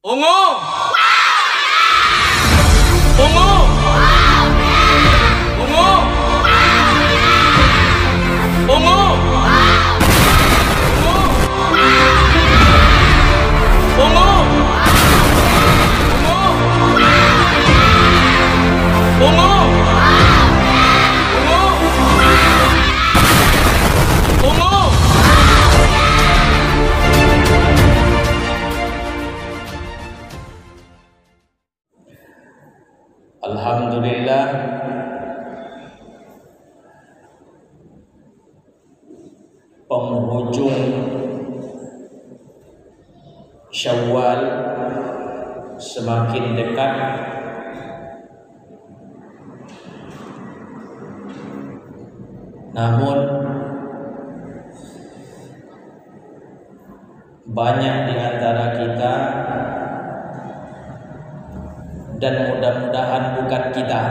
Ungu. Ungu. Ungu. Ungu. Ungu. Ungu. Alhamdulillah, penghujung Syawal semakin dekat. Namun banyak di antara kita, dan mudah-mudahan bukan kita,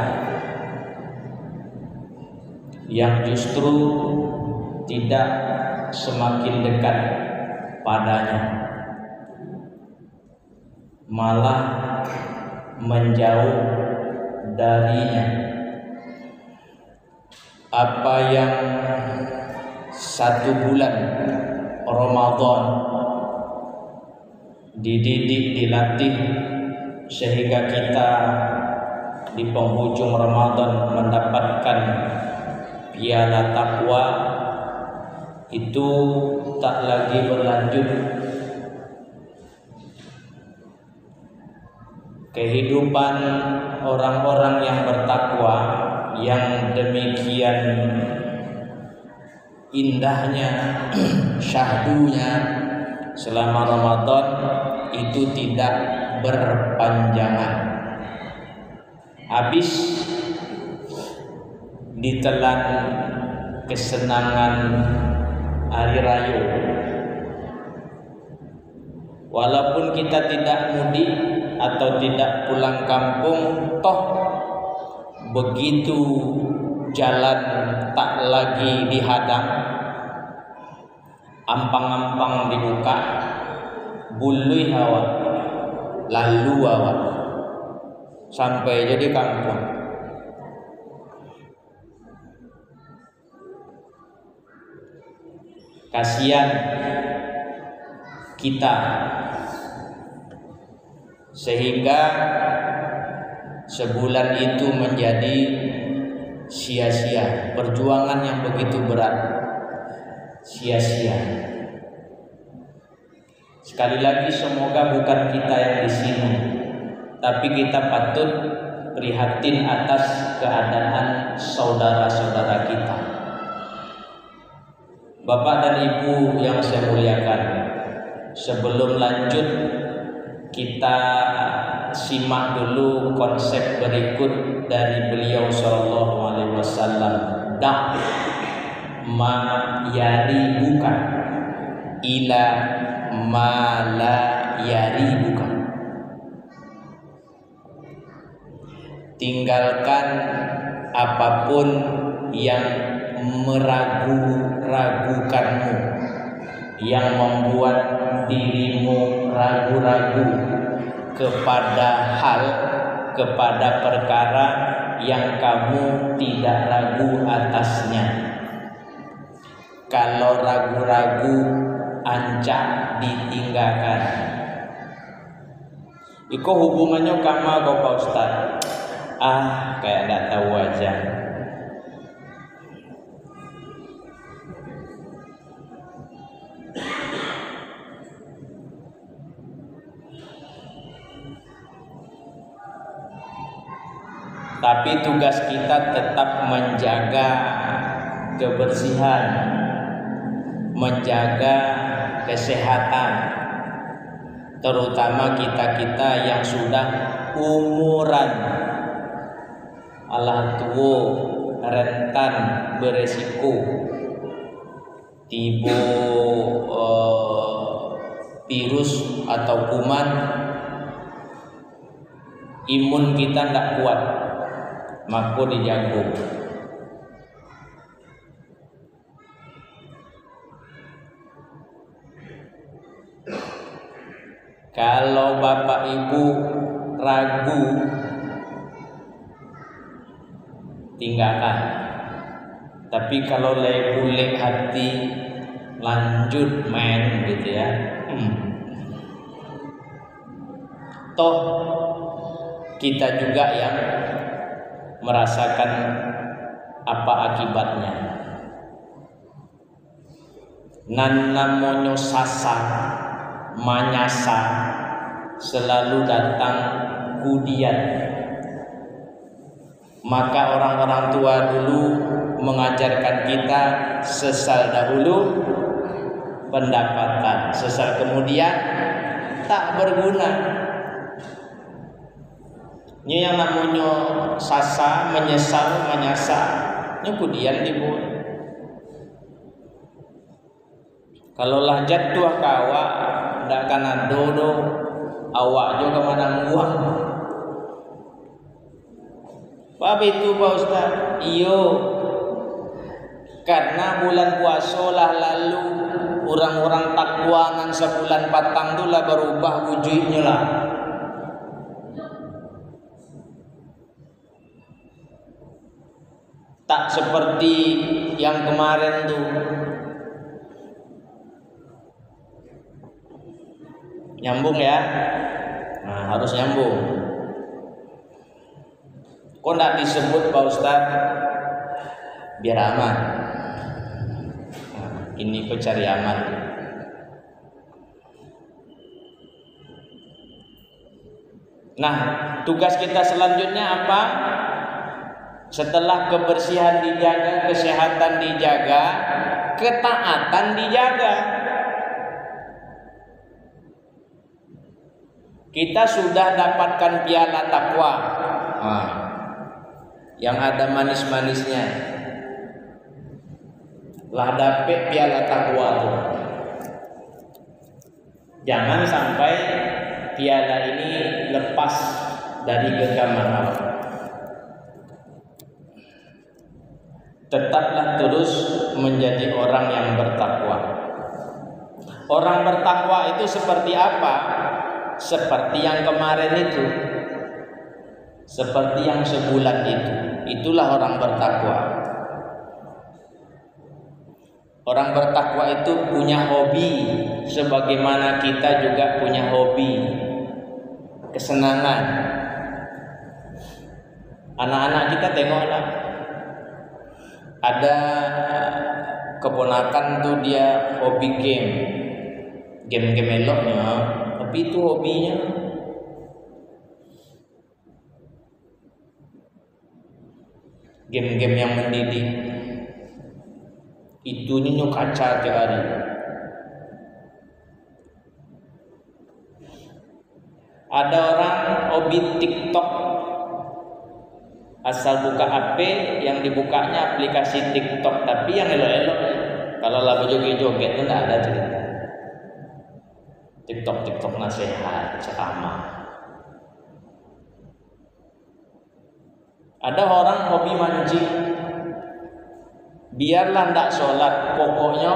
yang justru tidak semakin dekat padanya, malah menjauh darinya. Apa yang 1 bulan Ramadan dididik, dilatih, sehingga kita di penghujung Ramadan mendapatkan piala takwa, itu tak lagi berlanjut. Kehidupan orang-orang yang bertakwa, yang demikian indahnya, syahdunya selama Ramadan, itu tidak berpanjangan. Habis ditelan kesenangan hari raya. Walaupun kita tidak mudik atau tidak pulang kampung, toh begitu jalan tak lagi dihadang, ampang-ampang dibuka, bului hawa, lalu awak sampai jadi kampung. Kasihan kita, sehingga sebulan itu menjadi sia-sia. Perjuangan yang begitu berat sia-sia. Sekali lagi, semoga bukan kita yang di sini, tapi kita patut prihatin atas keadaan saudara-saudara kita. Bapak dan Ibu yang saya muliakan, sebelum lanjut, kita simak dulu konsep berikut dari beliau sallallahu alaihi wasallam. Da ma yaribuka ila ma la yaribuka. Tinggalkan apapun yang meragu-ragukanmu, yang membuat dirimu ragu-ragu kepada hal, kepada perkara yang kamu tidak ragu atasnya. Kalau ragu-ragu, ancak ditinggalkan. Iko hubungannya sama Bapak Ustaz? Kayak tidak tahu aja. Tapi tugas kita tetap menjaga kebersihan, menjaga kesehatan, terutama kita-kita yang sudah umuran, alah tua, rentan beresiko tiba virus atau kuman, imun kita tidak kuat, maka dijaga. Kalau bapak ibu ragu, tinggalkan. Tapi kalau boleh hati, lanjut main gitu ya. Toh kita juga yang merasakan apa akibatnya. Nan namonyo sasa manyasa selalu datang kemudian. Maka orang-orang tua dulu mengajarkan kita sesal dahulu pendapatan, sesal kemudian tak berguna. Ini yang namanya sasa, menyesal, menyasa, ini kemudian dibuat. Kalau lah jatuh kawa, ndak kana dodo, awak juga mana uang. Apa itu Pak Ustaz? Iyo, karena bulan puasa lah lalu orang-orang takwa nan sebulan patang tu lah berubah wujudnya lah. Tak seperti yang kemarin tuh. Nyambung ya. Nah, harus nyambung. Kok ndak disebut Pak Ustaz? Biar aman. Nah, ini pencari aman. Nah, tugas kita selanjutnya apa? Setelah kebersihan dijaga, kesehatan dijaga, ketaatan dijaga. Kita sudah dapatkan piala takwa, yang ada manis-manisnya. Lah dapet piala takwa tuh. Jangan sampai piala ini lepas dari genggaman Allah. Tetaplah terus menjadi orang yang bertakwa. Orang bertakwa itu seperti apa? Seperti yang kemarin itu, seperti yang sebulan itu. Itulah orang bertakwa. Orang bertakwa itu punya hobi, sebagaimana kita juga punya hobi, kesenangan. Anak-anak kita tengoklah, ada keponakan tuh dia hobi game eloknya, tapi itu hobinya. Game-game yang mendidik. Itu nyo kaca tiap hari. Ada orang hobi TikTok. Asal buka HP, yang dibukanya aplikasi TikTok, tapi yang elok-elok. Kalau lagu joget-joget itu tidak ada cerita. TikTok nasihat, ceramah. Ada orang hobi mancing. Biarlah tidak sholat, pokoknya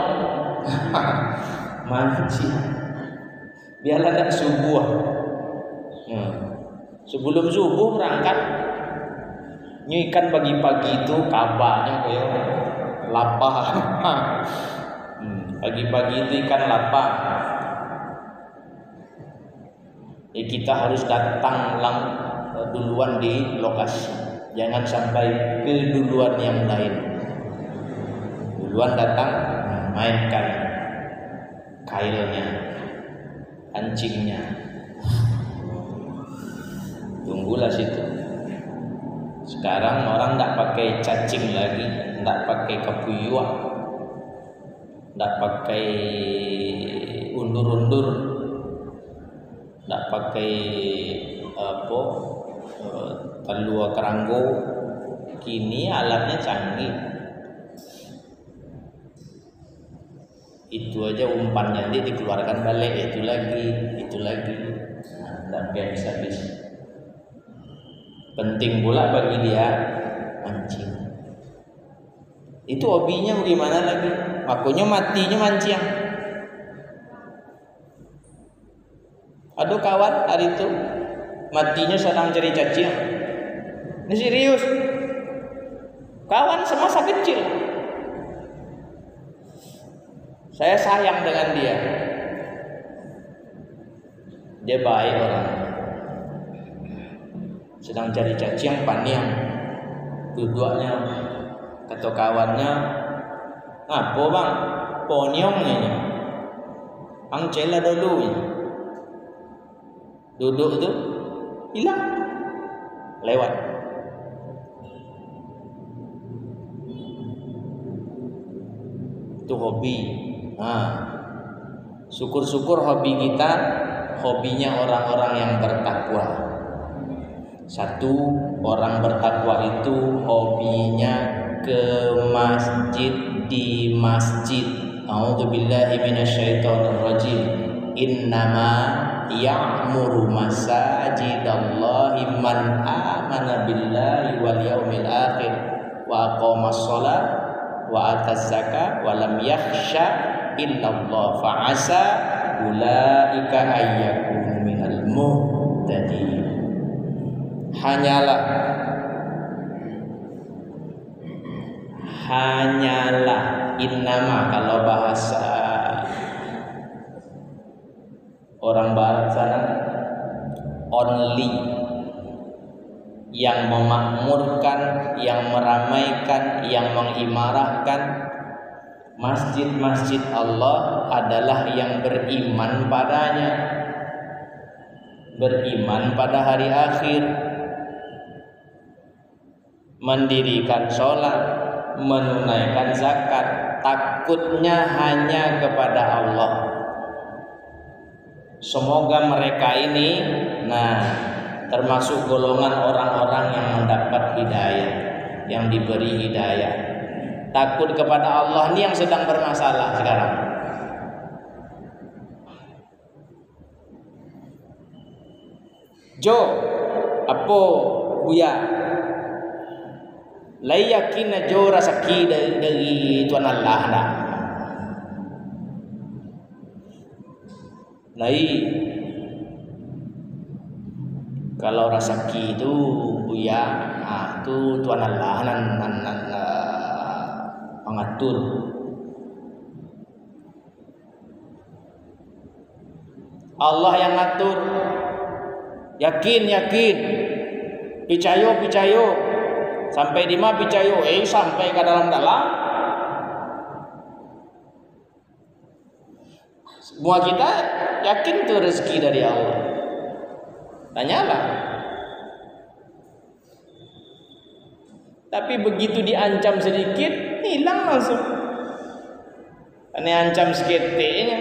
mancing. Biarlah tidak subuh. Sebelum subuh berangkat. Ini ikan pagi-pagi itu kabarnya kayak lapah. Pagi-pagi itu ikan lapah. Kita harus datang duluan di lokasi. Jangan sampai keduluan yang lain. Duluan datang, mainkan kailnya, pancingnya. Tunggulah situ. Sekarang orang tidak pakai cacing lagi, tidak pakai kapuyuak, tidak pakai undur-undur, tidak pakai talua keranggo. Kini alatnya canggih. Itu aja umpannya dia dikeluarkan balik, itu lagi, dan habis. Penting pula bagi dia mancing. Itu hobinya bagaimana lagi? Makanya matinya mancing. Aduh kawan hari itu matinya sedang cari cacing. Ini serius. Kawan semasa kecil. Saya sayang dengan dia. Dia baik orang. Sedang cari cacing paniang. Duduknya kata kawannya, "Apa bang? Poniong ini. Ang cela dulu ini." Duduk tu hilang. Lewat. Itu hobi. Syukur-syukur hobi kita hobinya orang-orang yang bertakwa. Satu, orang bertakwa itu hobinya ke masjid di masjid. A'udzubillahi minasyaitonirrajim. Innama ya'muru masajidallahi man amana billahi wal yaumil akhir wa aqamas shalah wa ataz zakah wa lam yakhsha illallah fa asa ulaika ayyakunu minal muhtadin. Hanyalah innama kalau bahasa orang barat sana only, yang memakmurkan, yang meramaikan, yang mengimarahkan masjid-masjid Allah adalah yang beriman padanya, beriman pada hari akhir, mendirikan sholat, menunaikan zakat, takutnya hanya kepada Allah. Semoga mereka ini termasuk golongan orang-orang yang mendapat hidayah, yang diberi hidayah. Takut kepada Allah ini yang sedang bermasalah sekarang. Jo, apa buya? Lai yakin jo rasaki dari Tuhan Allah dah. Lai kalau rasaki itu buya, itu Tuhan Allah mengatur. Allah yang ngatur. Yakin, picayo. Sampai di mana picayo? Sampai ke dalam-dalam. Semua kita yakin itu rezeki dari Allah. Tanyalah. Tapi begitu diancam sedikit, hilang langsung. Karena ancam seketiknya,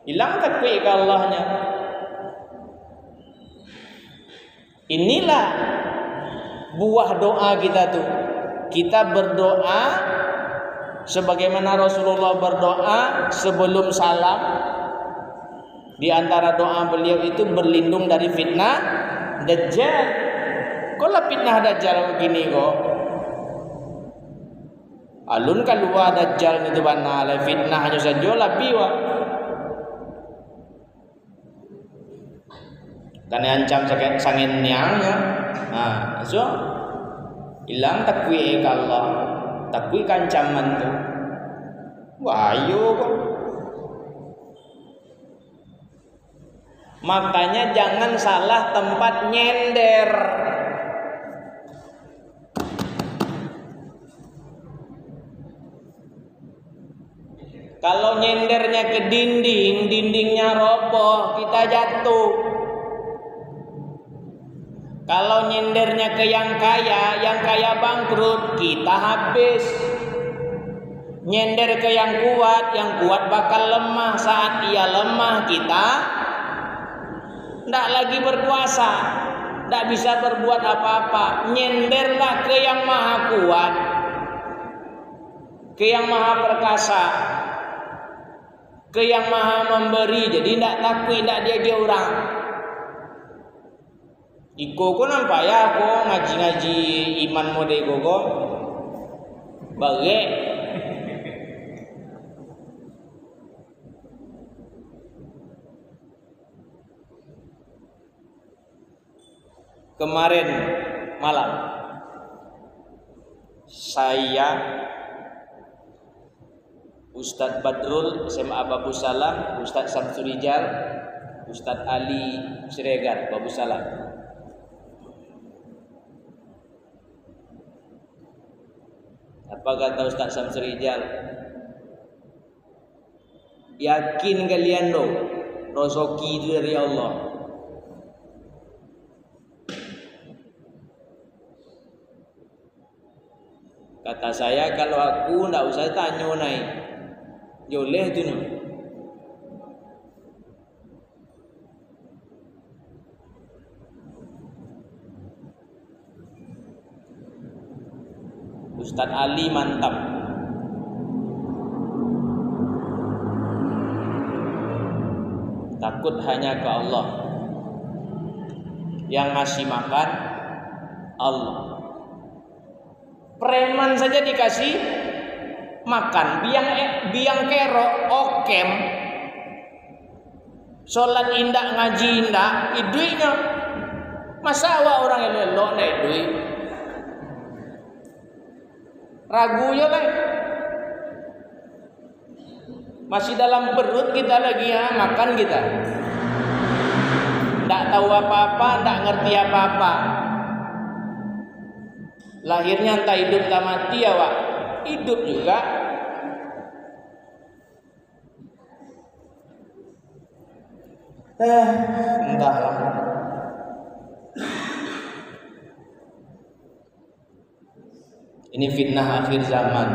hilang takut ke Allahnya. Inilah buah doa kita tuh. Kita berdoa sebagaimana Rasulullah berdoa sebelum salam. Di antara doa beliau itu berlindung dari fitnah Dajjal. Kalau fitnah Dajjal begini kok, alun keluar Dajjal itu bana le fitnah hanya saja lebih wa. Karena ancam sangin niangnya. So hilang takwi ke Allah, takwi kancaman tu. Wah, ayo kok. Makanya jangan salah tempat nyender. Kalau nyendernya ke dinding, dindingnya roboh, kita jatuh. Kalau nyendernya ke yang kaya bangkrut, kita habis. Nyender ke yang kuat bakal lemah. Saat ia lemah, kita tidak lagi berkuasa, tidak bisa berbuat apa-apa. Nyenderlah ke yang maha kuat, ke yang maha perkasa, ke yang maha memberi. Jadi tidak takut, tidak dia orang. Iko ko nampak ya aku ngaji-ngaji iman mode gogo bagi kemarin malam saya, Ustadz Badrul SMA Babu Salam, Ustadz Samsurijal, Ustadz Ali Siregar Babu Salam. Apa kata Ustadz Samsurijal? Yakin kalian loh, rezeki itu dari Allah. Kata saya, kalau aku ndak usah tanya naik, joleh tu no. Ustadz Ali mantap. Takut hanya ke Allah. Yang ngasih makan Allah. Preman saja dikasih makan, biang kerok, okem, sholat indah, ngaji indah, duitnya. Masa awak orang elok naik duit? Ragu ya lah. Masih dalam perut kita lagi ya, makan kita. Nggak tahu apa-apa, nggak ngerti apa-apa. Lahirnya entah hidup entah mati ya Wak. Hidup juga. Entahlah. Ini fitnah akhir zaman.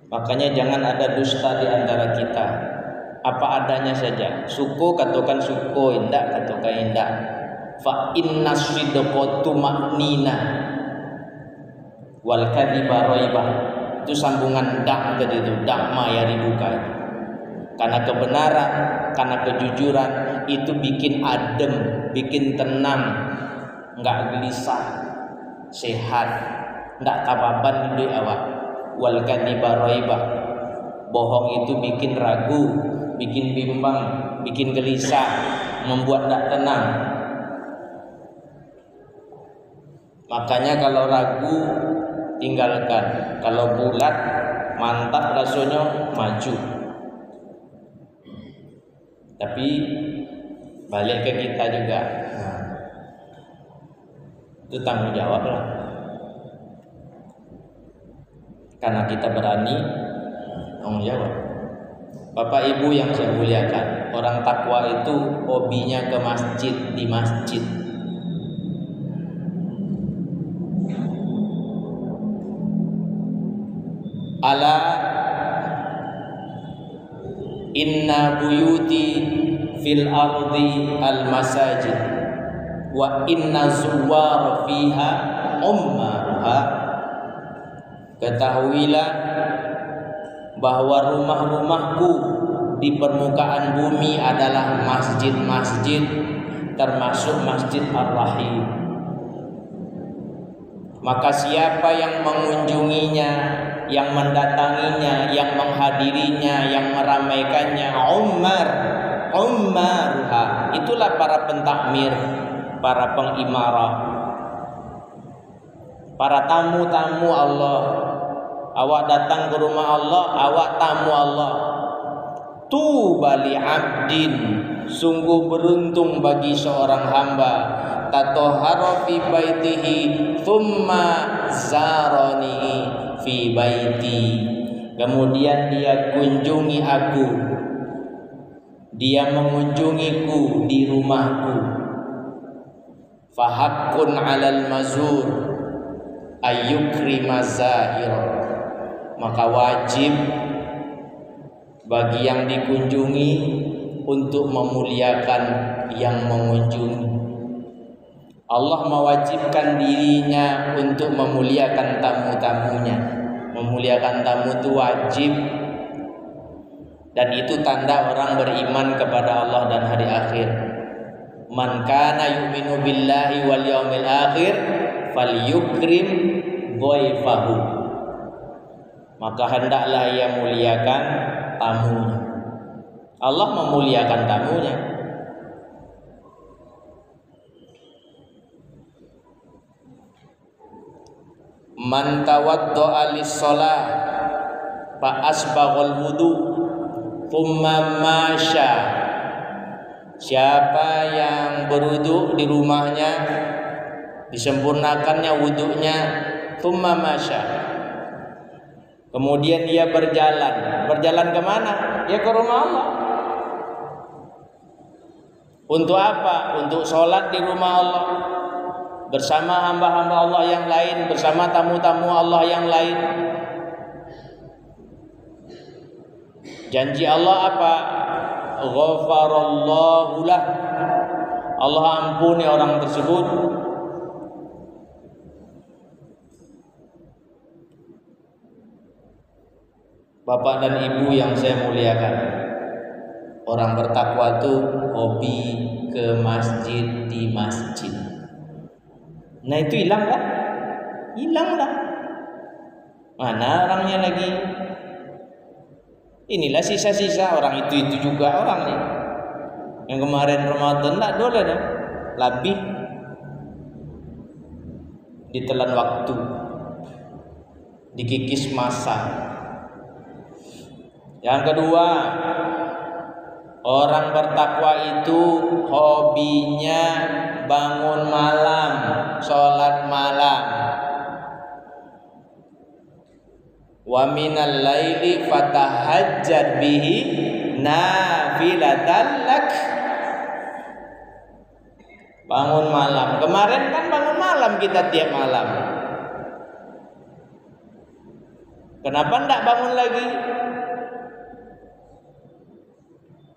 Makanya jangan ada dusta di antara kita. Apa adanya saja. Suko katakan suko, indak katakan indak. Fa inna sidqa tumanina wal kadhiba raibah. Itu sambungan dak tadi itu, dakma ya dibuka. Karena kebenaran, karena kejujuran itu bikin adem, bikin tenang, enggak gelisah, sehat, enggak tababan di awak. Wal kadhiba raibah. Bohong itu bikin ragu, bikin bimbang, bikin gelisah, membuat enggak tenang. Makanya kalau ragu tinggalkan, kalau bulat mantap rasanya maju. Tapi balik ke kita juga, itu tanggung jawab lah. Karena kita berani tanggung jawab. Bapak Ibu yang saya muliakan, orang takwa itu hobinya ke masjid, di masjid. Ala inna buyuti fil ardi al masajid wa inna zuwar fiha ummaruha. Ketahuilah bahwa rumah-rumahku di permukaan bumi adalah masjid-masjid, termasuk Masjid Ar-Rahim. Maka siapa yang mengunjunginya, yang mendatanginya, yang menghadirinya, yang meramaikannya, ummarha. Itulah para pentakmir, para pengimarah, para tamu-tamu Allah. Awak datang ke rumah Allah, awak tamu Allah. Tuba li abdin, sungguh beruntung bagi seorang hamba, tatahhara fi baitihi thumma zarani fi baiti. Kemudian dia kunjungi aku, dia mengunjungiku di rumahku. Fahaqqun 'alal mazur ayyukrima zahira. Maka wajib bagi yang dikunjungi untuk memuliakan yang mengunjungi. Allah mewajibkan dirinya untuk memuliakan tamu-tamunya. Memuliakan tamu itu wajib, dan itu tanda orang beriman kepada Allah dan hari akhir. Man kana yu'minu billahi wal yaumil akhir falyukrim dhaifahu. Maka hendaklah ia muliakan tamunya. Allah memuliakan tamunya. Man tawaddo'a lis-shalah fa asbaghal wudu thumma masya. Siapa yang berwudu di rumahnya, disempurnakannya wudunya, thumma masya, kemudian dia berjalan. Berjalan kemana? Ya ke rumah Allah. Untuk apa? Untuk sholat di rumah Allah, bersama hamba-hamba Allah yang lain, bersama tamu-tamu Allah yang lain. Janji Allah apa? Ghafarallahu lah, Allah ampuni orang tersebut. Bapak dan ibu yang saya muliakan, orang bertakwa itu hobi ke masjid di masjid. Nah itu hilang kan? Hilang dah. Mana orangnya lagi? Inilah sisa-sisa orang itu juga orang nih. Yang kemarin Ramadan tak boleh dah. Lebih ditelan waktu, dikikis masa. Yang kedua, orang bertakwa itu hobinya bangun malam, sholat malam. Wa minal laili fatahajjad bihi nafilatan lak. Bangun malam. Kemarin kan bangun malam kita tiap malam. Kenapa enggak bangun lagi?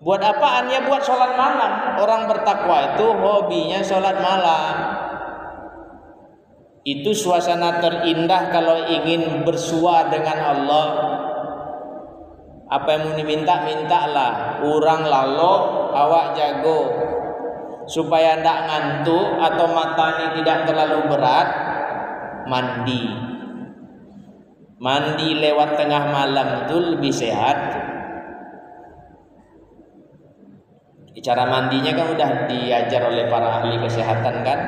Buat apaan? Ya buat sholat malam. Orang bertakwa itu hobinya sholat malam. Itu suasana terindah kalau ingin bersua dengan Allah. Apa yang mau diminta, mintalah. Urang lalo, awak jago. Supaya tidak ngantuk atau matanya tidak terlalu berat, mandi. Mandi lewat tengah malam itu lebih sehat. Cara mandinya kan udah diajar oleh para ahli kesehatan kan.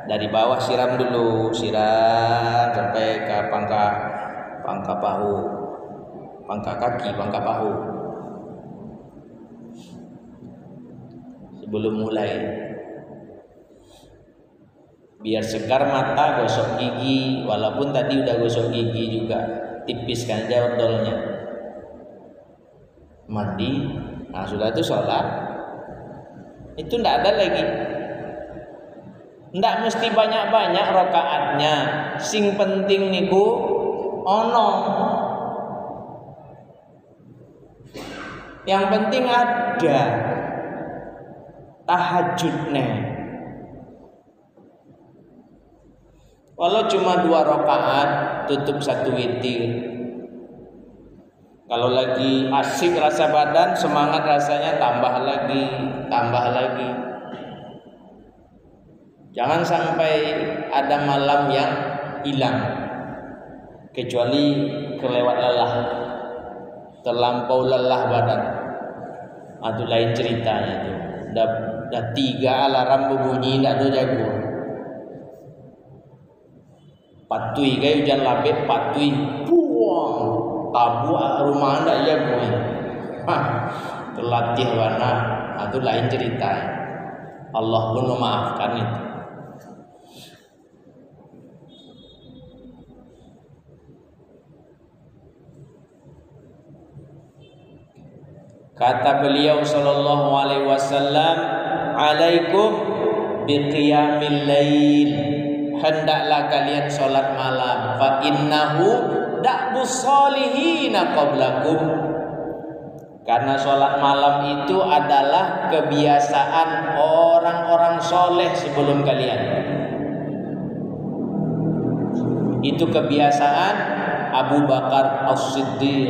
Dari bawah siram dulu, siram sampai ke pangkal bahu, pangkal kaki, pangkal bahu. Sebelum mulai, biar segar mata, gosok gigi. Walaupun tadi udah gosok gigi juga, tipiskan aja odolnya. Mandi, nah sudah itu sholat. Itu ndak ada lagi. Ndak mesti banyak-banyak rakaatnya. Sing penting niku ono. Yang penting ada tahajudnya. Walau cuma 2 rakaat, tutup 1 witir. Kalau lagi asik rasa badan, semangat rasanya, tambah lagi, tambah lagi. Jangan sampai ada malam yang hilang, kecuali kelewat lelah, terlampau lelah badan. Itu lain ceritanya itu. Dah 3 alarm berbunyi, tidak ada jago. Patui kayak hujan lapis, patui, buang. Tabu rumah anda ya gue, terlatih warna, itu lain cerita. Allah pun memaafkan itu. Kata beliau sallallahu alaihi wasallam, alaikum biqiyamil lail, hendaklah kalian sholat malam. Fa innahu da'bus solihina qablakum, karena sholat malam itu adalah kebiasaan orang-orang soleh sebelum kalian. Itu kebiasaan Abu Bakar As-Siddiq,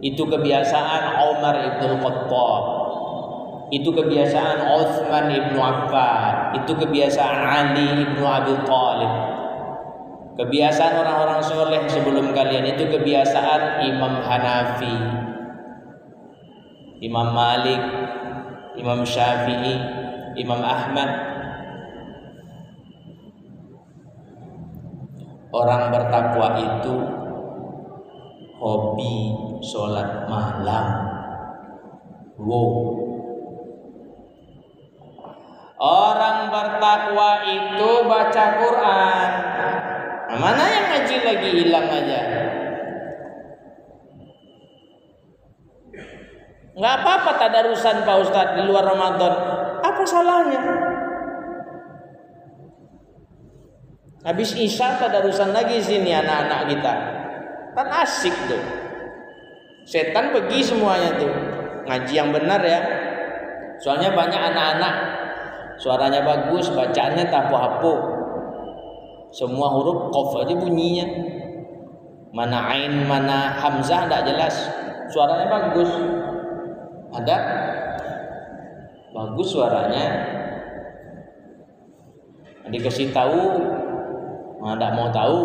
itu kebiasaan Umar ibn Khattab, itu kebiasaan Utsman ibn Affan, itu kebiasaan Ali ibn Abi Thalib. Kebiasaan orang-orang soleh sebelum kalian itu kebiasaan Imam Hanafi, Imam Malik, Imam Syafi'i, Imam Ahmad. orang bertakwa itu hobi sholat malam. Wow. Orang bertakwa itu baca Quran. Nah, mana yang ngaji lagi hilang aja. Nggak apa-apa tadarusan Pak Ustadz di luar Ramadan. Apa salahnya? Habis Isya tadarusan lagi sini anak-anak kita. Kan asik tuh. Setan pergi semuanya tuh. Ngaji yang benar ya. Soalnya banyak anak-anak suaranya bagus, bacaannya tapo-hapo. Semua huruf qaf aja bunyinya. Mana ain, mana hamzah enggak jelas. Suaranya bagus. Ada bagus suaranya. Dikasih tahu enggak mau tahu.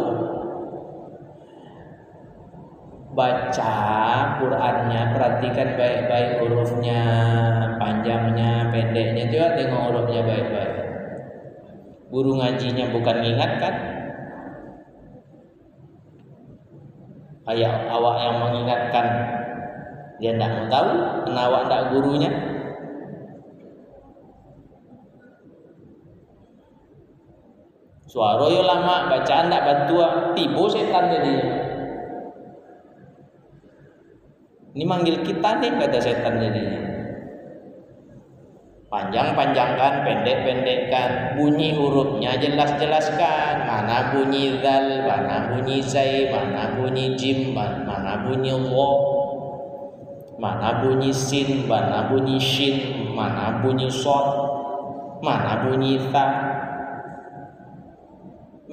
Baca Qur'annya, perhatikan baik-baik hurufnya, panjangnya, pendeknya, juga tengok hurufnya baik-baik. Guru ngajinya bukan mengingatkan, kayak awak yang mengingatkan, dia tidak mau tahu, karena awak tidak gurunya. Suara yo lama, bacaan tidak bantu, tibo setan jadinya. Ini manggil kita nih, kata setan jadinya. Panjang-panjangkan, pendek-pendekkan, bunyi hurufnya jelas-jelaskan. Mana bunyi zal, mana bunyi zai, mana bunyi jim, mana bunyi wo, mana bunyi sin, mana bunyi shin, mana bunyi sod, mana bunyi ta.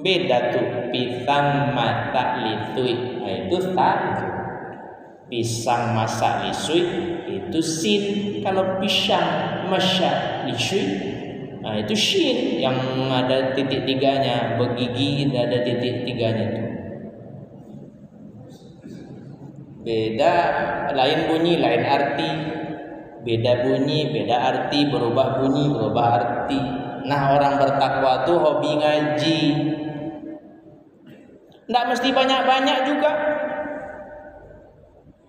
Beda tuh pisang mata lisui, nah itu ta. Pisang masak lisui itu sin. Kalau pisang masak lisui, nah itu shin yang ada titik tiganya, bergigi ada titik tiganya itu. Beda, lain bunyi, lain arti. Beda bunyi, beda arti, berubah bunyi, berubah arti. Nah orang bertakwa tuh hobi ngaji. Nggak mesti banyak-banyak juga.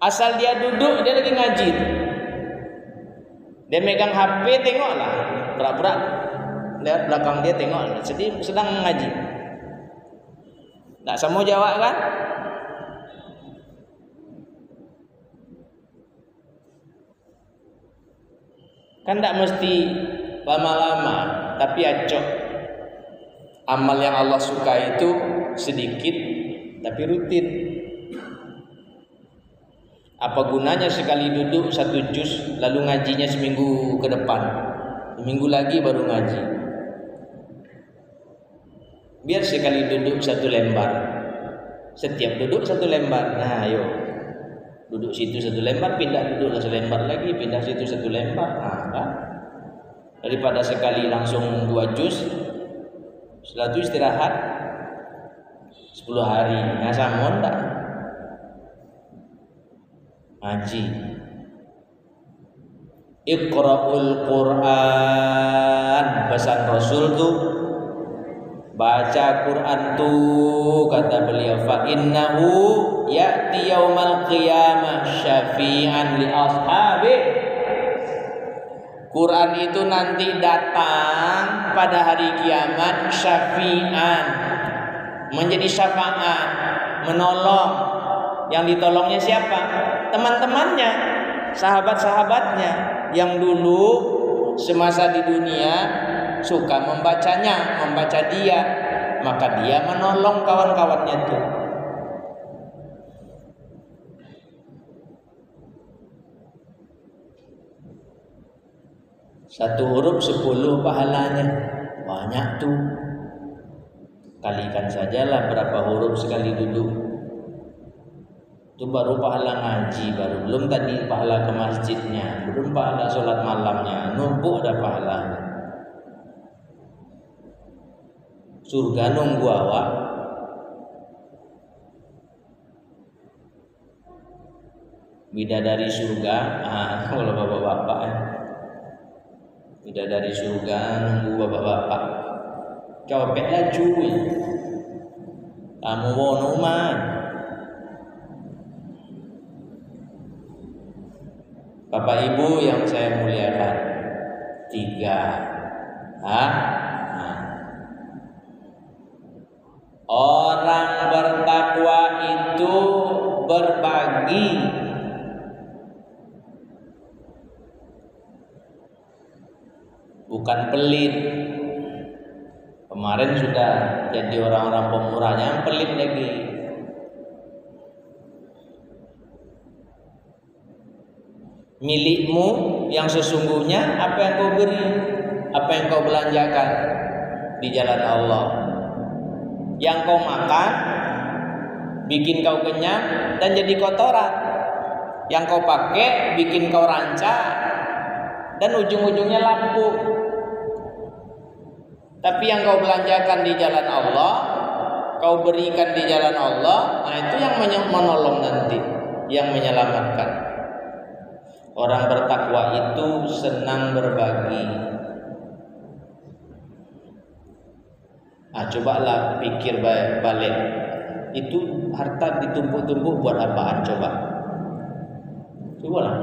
Asal dia duduk, dia lagi ngaji. Dia megang HP, tengoklah. Berak-berak lihat belakang dia, tengok sedang ngaji. Tak semua jawab kan? Kan tak mesti lama-lama, tapi acok. Amal yang Allah suka itu sedikit tapi rutin. Apa gunanya sekali duduk 1 juz lalu ngajinya seminggu ke depan, seminggu lagi baru ngaji. Biar sekali duduk 1 lembar, setiap duduk 1 lembar. Nah ayo, duduk situ 1 lembar, pindah duduk 1 lembar lagi, pindah situ 1 lembar. Nah kan? Daripada sekali langsung 2 juz, setelah itu istirahat 10 hari. Nah sama enggak? Ngaji. Iqra'ul Quran, pesan Rasul tuh baca Quran tuh, kata beliau, fa innahu ya'ti yaumal qiyamah syafi'an li ashabi. Quran itu nanti datang pada hari kiamat syafi'an, menjadi syafaat, menolong. Yang ditolongnya siapa? Teman-temannya, sahabat-sahabatnya yang dulu semasa di dunia suka membacanya, membaca dia, maka dia menolong kawan-kawannya tuh. Satu huruf 10 pahalanya, banyak tuh. Kalikan sajalah berapa huruf sekali duduk. Itu baru pahala ngaji, baru belum tadi pahala ke masjidnya, belum pahala sholat malamnya, numpuk ada pahalanya. Surga nunggu awak. Bidadari surga, kalau bapak-bapak bidadari surga nunggu bapak-bapak. Copet laju. Kamu wonuman. Bapak Ibu yang saya muliakan, 3. Orang bertakwa itu berbagi. Bukan pelit. Kemarin sudah jadi orang-orang pemurahnya yang pelit lagi. Milikmu yang sesungguhnya apa yang kau beri, apa yang kau belanjakan di jalan Allah. Yang kau makan bikin kau kenyang dan jadi kotoran. Yang kau pakai bikin kau rancak dan ujung-ujungnya lapuk. Tapi yang kau belanjakan di jalan Allah, kau berikan di jalan Allah, nah itu yang menolong nanti, yang menyelamatkan. Orang bertakwa itu senang berbagi. Cobalah pikir balik. Itu harta ditumpuk-tumpuk buat apaan coba? Cobalah.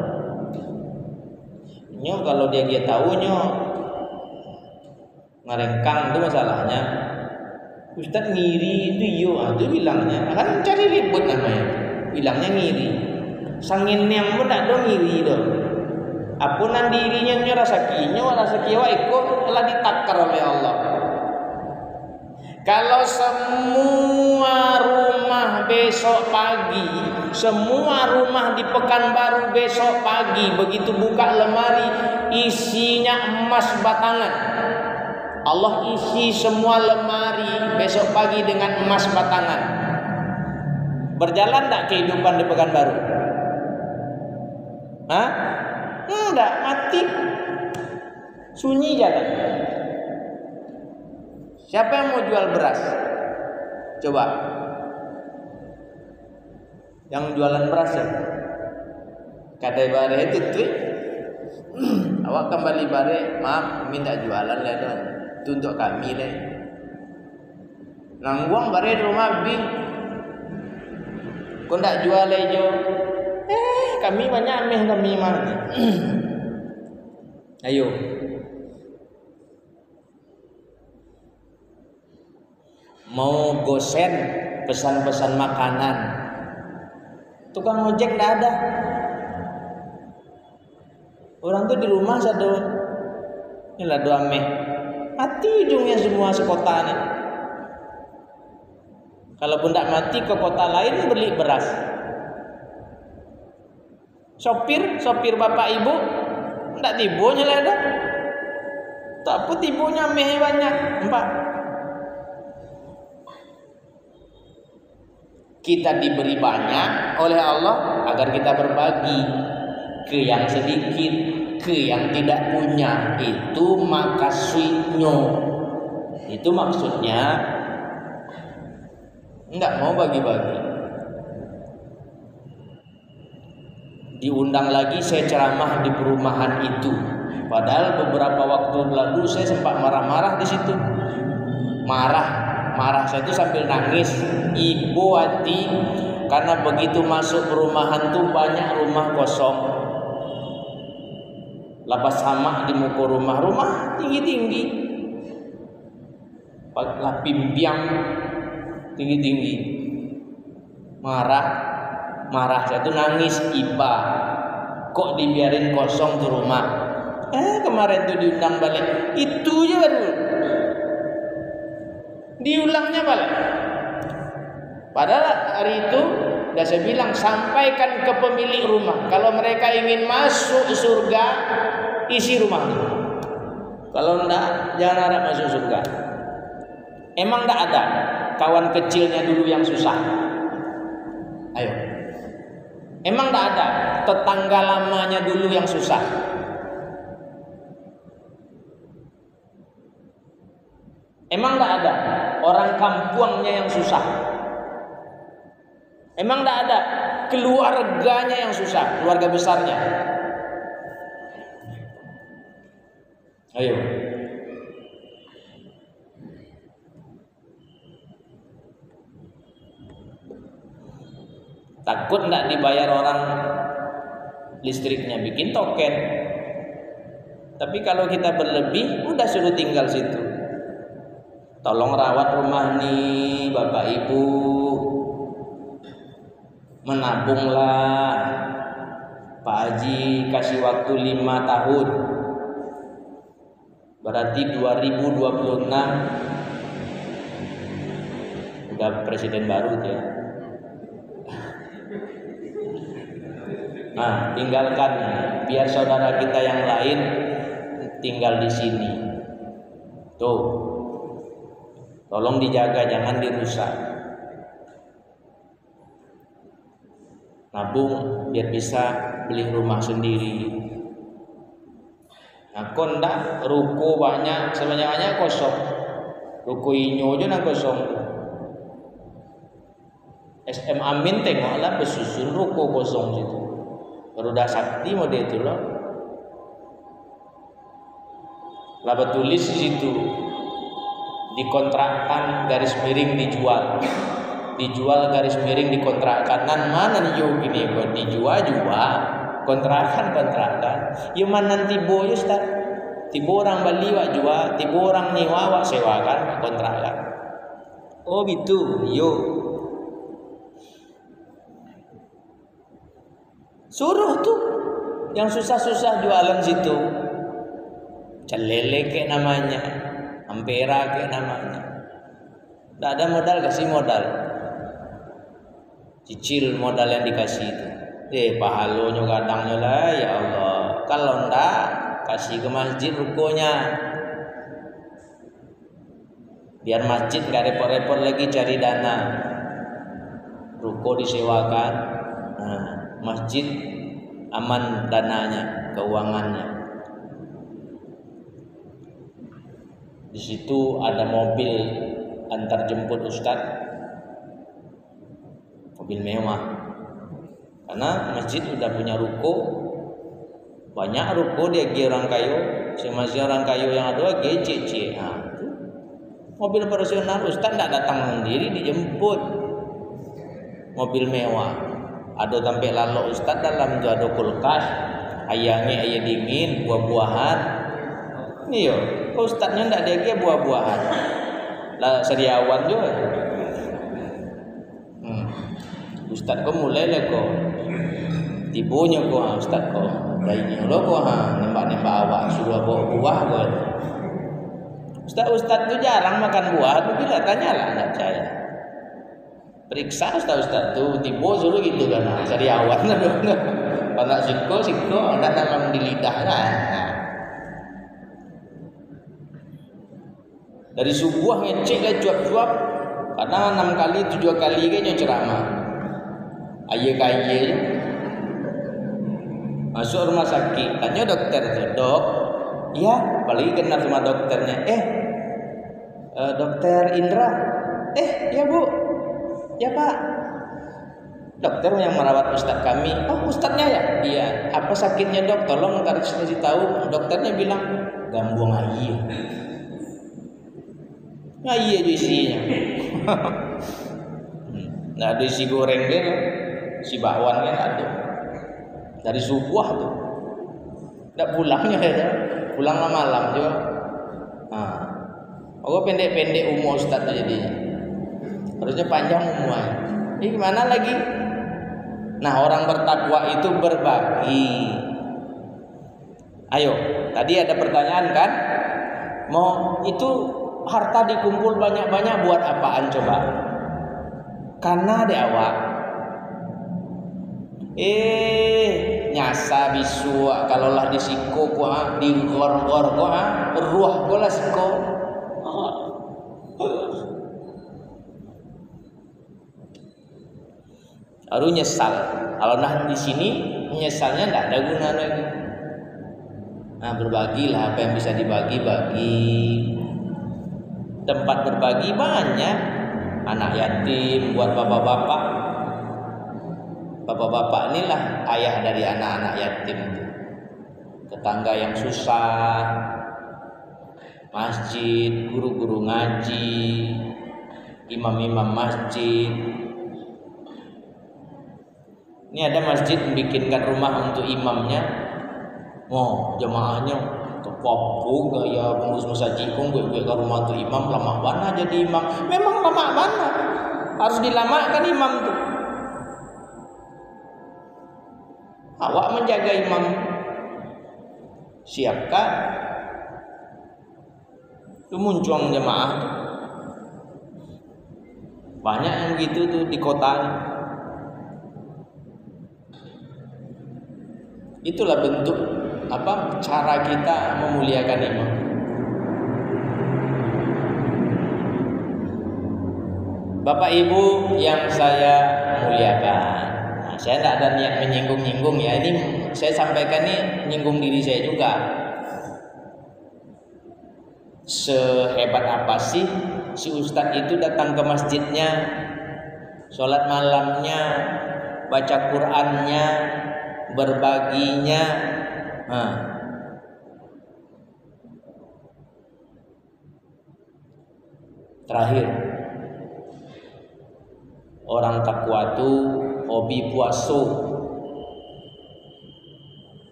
Nyo kalau dia tahu nyo ngarengkang itu masalahnya. Ustaz ngiri itu itu bilangnya akan cari ribut namanya. Bilangnya ngiri. Sangin yang pun tak ada ngiri dong. Apunan dirinya nyo rasa kiwa ikut telah ditakar oleh Allah. Kalau semua rumah besok pagi, semua rumah di Pekanbaru besok pagi begitu buka lemari isinya emas batangan. Allah isi semua lemari besok pagi dengan emas batangan. Berjalan tak kehidupan di Pekanbaru? Enggak, mati. Sunyi jalan. Siapa yang mau jual beras? Coba. Yang jualan beras ya? Kata bare itu tuh. Awak kembali bare, maaf minta jualan lah dong. Itu untuk kami lah. Nangguang bare di rumah bi. Kau ndak jual lejo? Kami banyak kami mah. Ayo. Mau gosen pesan-pesan makanan, tukang ojek nggak ada. Orang tuh di rumah satu, inilah doa mati ujungnya semua sekota nih. Kalaupun tidak mati ke kota lain beli beras. Sopir bapak ibu tidak tibunya lah ada. Tak pun tibunya banyak 4. Kita diberi banyak oleh Allah agar kita berbagi ke yang sedikit, ke yang tidak punya. Itu makasihnya. Itu maksudnya enggak mau bagi-bagi. Diundang lagi saya ceramah di perumahan itu. Padahal beberapa waktu lalu saya sempat marah-marah di situ. Marah saya itu sambil nangis, ibu hati, karena begitu masuk perumahan tuh banyak rumah kosong. Lapas sama di muka rumah tinggi-tinggi, lah pimpiang tinggi-tinggi. Marah saya tuh nangis, iba, kok dibiarin kosong tuh rumah. Kemarin tuh diundang balik, itu aja baru. Diulangnya balik. Padahal hari itu sudah saya bilang, sampaikan ke pemilik rumah, kalau mereka ingin masuk surga, isi rumahnya. Kalau enggak, jangan harap masuk surga. Emang enggak ada kawan kecilnya dulu yang susah? Ayo. Emang enggak ada tetangga lamanya dulu yang susah? Emang enggak ada orang kampungnya yang susah? Emang enggak ada keluarganya yang susah, keluarga besarnya? Ayo. takut nggak dibayar orang listriknya, bikin token. Tapi kalau kita berlebih, udah suruh tinggal situ. Tolong rawat rumah nih Bapak Ibu, menabunglah. Pak Haji kasih waktu 5 tahun, berarti 2026 udah presiden baru ya. Nah, tinggalkan biar saudara kita yang lain tinggal di sini. Tuh, tolong dijaga, jangan dirusak. Nabung biar bisa beli rumah sendiri. Nah, kon ndak ruko banyak, sebanyak-banyak kosong. Ruko inyo aja nang kosong. SM Amin tengoklah besusun ruko kosong situ. Garuda Sakti mode itu loh. Laba tulis di situ, dikontrakkan garis miring dijual. Dijual garis miring dikontrakkan. Nan mana nih yo gini kok dijual kontrakan. Yo mana tibo yo Ustaz. Tibo orang beli wak jual, tibo orang nyewa wak sewakan kontrakan. Oh gitu, yo. Suruh tuh yang susah-susah jualan situ. Celele kayak namanya, ampera kayak namanya. Tidak ada modal, kasih modal. Cicil modal yang dikasih itu. Pahalonya kadangnya lah, ya Allah. Kalau enggak, kasih ke masjid rukonya. Biar masjid gak repot-repot lagi cari dana. Ruko disewakan. Nah, masjid aman dananya, keuangannya. Di situ ada mobil antar jemput Ustaz, mobil mewah. Karena masjid udah punya ruko, banyak ruko dia orang kayu, masih orang kayu yang ada GCC. Nah, mobil personal Ustaz tidak datang sendiri, dijemput. Mobil mewah. Ada sampai lalu Ustaz dalam itu ada kulkas, ayamnya ayam dingin, buah-buahan. Iya, Ustaznya ndak ada buah-buahan. Lah sediawan juga. Ustaz kok mulai lah kok. Tibonya kok Ustaz kok. Dainya lo kok nembak-nembak awak suruh bawa buah kok. Ustaz tuh jarang makan buah, tapi bila tanyalah anak saya. Periksa Ustaz tuh tibo suruh gitu kan. Sediawan lah. Kalau siko ada dalam di lidah lah. Dari subuh ngecek lah cuap-cuap, kadang 6 kali 7 kali kayaknya ceramah. Aye masuk rumah sakit, tanya dokter tuh, dok, iya, apalagi kenal sama dokternya. Dokter Indra, ya bu, ya pak, dokter yang merawat ustadz kami. Oh ustadznya ya, iya. Apa sakitnya dok? Tolong kasih tahu. Dokternya bilang gangguan ayi. Ngayi aja isinya. Nggak ada isi goreng gitu, si bakwan kan ada. Dari subuh tuh, nggak pulangnya ya, pulang malam juga. Nah, aku pendek-pendek umur Ustaz jadinya. Harusnya panjang umurnya. Ini gimana lagi? Nah, orang bertakwa itu berbagi. Ayo, tadi ada pertanyaan kan? Mau itu harta dikumpul banyak-banyak buat apaan coba? Karena ada awak. Nyasa bisu kalau lah disiko gua di gor-gor gua ruah gua lah siko. Harus nyesal. Kalau nah di sini nyesalnya enggak ada guna lagi. Nah, berbagilah apa yang bisa dibagi-bagi. Tempat berbagi banyak. Anak yatim buat bapak-bapak. Bapak-bapak inilah ayah dari anak-anak yatim. Tetangga yang susah. Masjid, guru-guru ngaji, imam-imam masjid. Ini ada masjid membikinkan rumah untuk imamnya. Oh, jemaahnya kepopung gaya pengurus masjid kong gue ke rumah untuk imam, lama mana jadi imam. Memang lama mana, harus dilamakan imam tuh. Awak menjaga imam, siapkan. Itu muncul jemaah tuh. Banyak yang gitu tuh di kota. Itulah bentuk cara kita memuliakan imam. Bapak Ibu yang saya muliakan, saya tidak ada niat menyinggung-nyinggung ya. Ini saya sampaikan nih nyinggung diri saya juga. Sehebat apa sih si ustadz itu datang ke masjidnya, sholat malamnya, baca Qur'annya, berbaginya. Terakhir, orang takwa itu hobi puasa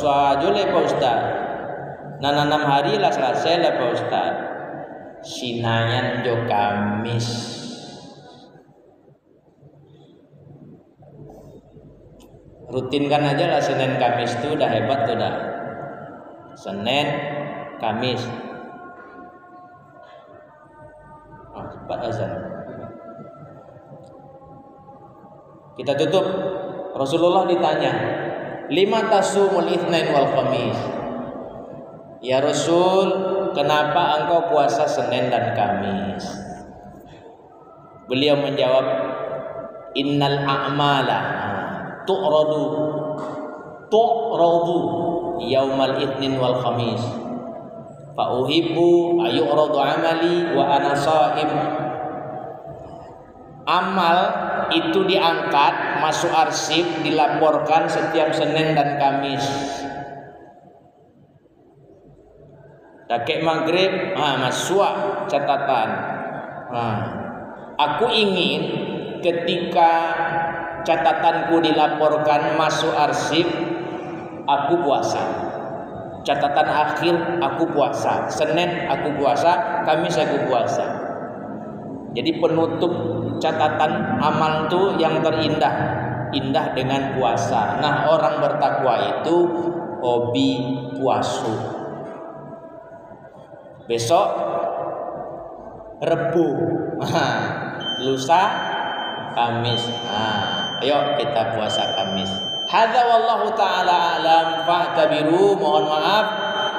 aja lah Pak Ustaz. Nah 6 hari lah selesai lah Pak Ustaz. Sinayan jo Kamis. Rutinkan aja lah Senin Kamis tuh udah hebat tuh dah. Senin Kamis. Cepat azan. Kita tutup. Rasulullah ditanya, "Lima tasumul itsnain wal khamis?" Ya Rasul, kenapa engkau puasa Senin dan Kamis? Beliau menjawab, "Innal a'mala tu'radu yaumal itsnin wal khamis. Fa uhibbu ayu'radu amali wa ana shaim." Amal itu diangkat, masuk arsip, dilaporkan setiap Senin dan Kamis. Kakek maghrib, masuk catatan. Aku ingin ketika catatanku dilaporkan masuk arsip, aku puasa. Catatan akhir aku puasa. Senin aku puasa, Kamis aku puasa. Jadi penutup catatan amal itu yang terindah, indah dengan puasa. Nah, orang bertakwa itu hobi puasa. Besok Rebu, lusa Kamis. Ayo kita puasa Kamis. Hadza wallahu taala alam, fa'tabiru. Mohon maaf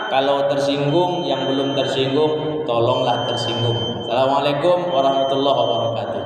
kalau tersinggung, yang belum tersinggung tolonglah tersinggung. Assalamualaikum warahmatullahi wabarakatuh.